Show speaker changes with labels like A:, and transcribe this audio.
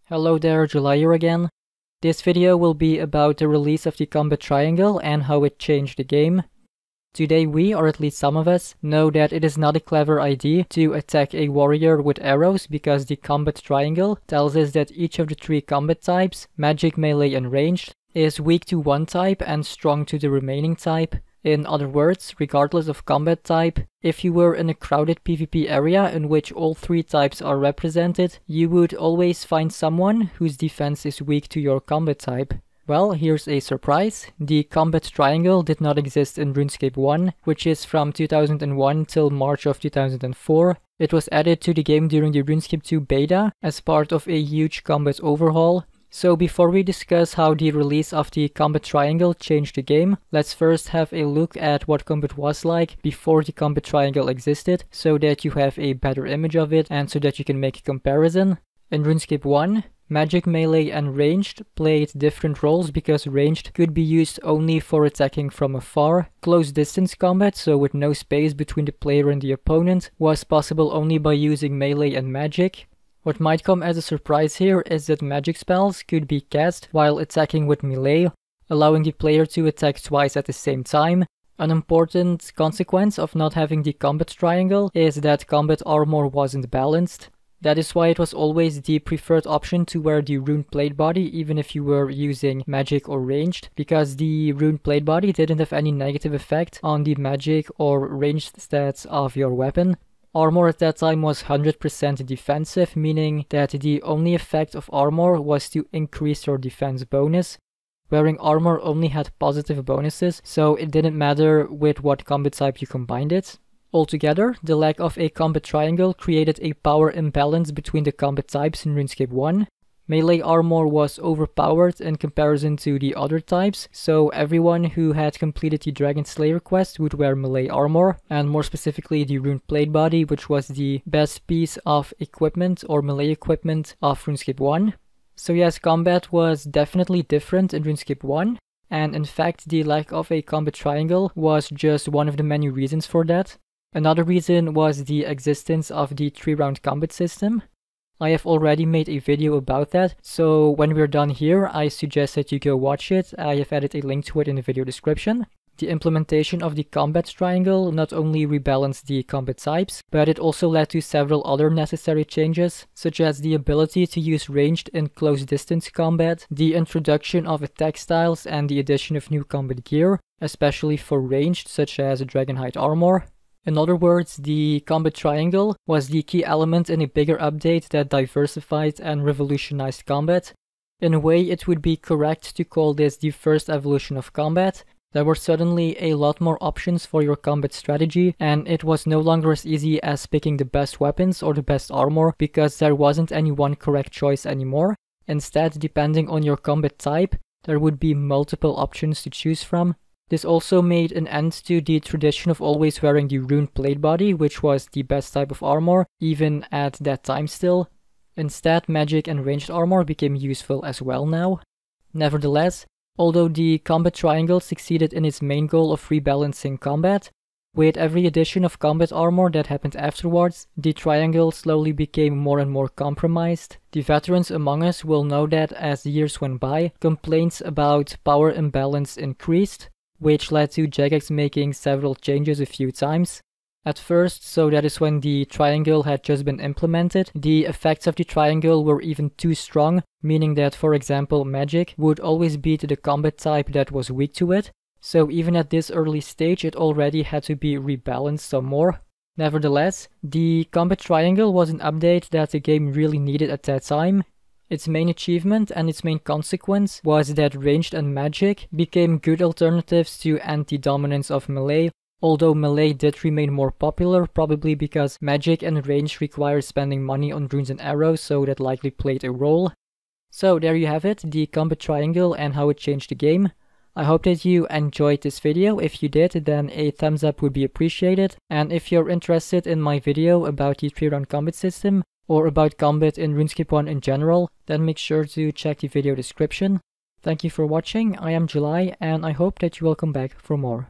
A: Hello there, July here again. This video will be about the release of the combat triangle and how it changed the game. Today we, or at least some of us, know that it is not a clever idea to attack a warrior with arrows because the combat triangle tells us that each of the three combat types, magic, melee and ranged, is weak to one type and strong to the remaining type. In other words, regardless of combat type, if you were in a crowded PvP area in which all three types are represented, you would always find someone whose defense is weak to your combat type. Well, here's a surprise. The combat triangle did not exist in RuneScape 1, which is from 2001 till March of 2004. It was added to the game during the RuneScape 2 beta as part of a huge combat overhaul. So before we discuss how the release of the combat triangle changed the game, let's first have a look at what combat was like before the combat triangle existed, so that you have a better image of it and so that you can make a comparison. In RuneScape 1, magic, melee and ranged played different roles because ranged could be used only for attacking from afar. Close distance combat, so with no space between the player and the opponent, was possible only by using melee and magic. What might come as a surprise here is that magic spells could be cast while attacking with melee, allowing the player to attack twice at the same time. An important consequence of not having the combat triangle is that combat armor wasn't balanced. That is why it was always the preferred option to wear the rune plate body even if you were using magic or ranged, because the rune plate body didn't have any negative effect on the magic or ranged stats of your weapon. Armor at that time was 100% defensive, meaning that the only effect of armor was to increase your defense bonus. Wearing armor only had positive bonuses, so it didn't matter with what combat type you combined it. Altogether, the lack of a combat triangle created a power imbalance between the combat types in RuneScape 1. Melee armor was overpowered in comparison to the other types, so everyone who had completed the Dragon Slayer quest would wear melee armor, and more specifically the rune plate body, which was the best piece of equipment or melee equipment of RuneScape 1. So yes, combat was definitely different in RuneScape 1, and in fact the lack of a combat triangle was just one of the many reasons for that. Another reason was the existence of the 3-round combat system. I have already made a video about that, so when we're done here, I suggest that you go watch it. I have added a link to it in the video description. The implementation of the combat triangle not only rebalanced the combat types, but it also led to several other necessary changes, such as the ability to use ranged and close distance combat, the introduction of attack styles and the addition of new combat gear, especially for ranged, such as Dragonhide armor. In other words, the combat triangle was the key element in a bigger update that diversified and revolutionized combat. In a way, it would be correct to call this the first evolution of combat. There were suddenly a lot more options for your combat strategy, and it was no longer as easy as picking the best weapons or the best armor because there wasn't any one correct choice anymore. Instead, depending on your combat type, there would be multiple options to choose from. This also made an end to the tradition of always wearing the rune plate body, which was the best type of armor, even at that time still. Instead, magic and ranged armor became useful as well now. Nevertheless, although the combat triangle succeeded in its main goal of rebalancing combat, with every addition of combat armor that happened afterwards, the triangle slowly became more and more compromised. The veterans among us will know that as the years went by, complaints about power imbalance increased, which led to Jagex making several changes a few times. At first, so that is when the triangle had just been implemented, the effects of the triangle were even too strong, meaning that, for example, magic would always beat the combat type that was weak to it, so even at this early stage it already had to be rebalanced some more. Nevertheless, the combat triangle was an update that the game really needed at that time. Its main achievement and its main consequence was that ranged and magic became good alternatives to anti-dominance of melee, although melee did remain more popular, probably because magic and range require spending money on runes and arrows, so that likely played a role. So there you have it, the combat triangle and how it changed the game. I hope that you enjoyed this video. If you did, then a thumbs up would be appreciated, and if you're interested in my video about the 3-round combat system, or about combat in RuneScape 1 in general, then make sure to check the video description. Thank you for watching, I am July, and I hope that you will come back for more.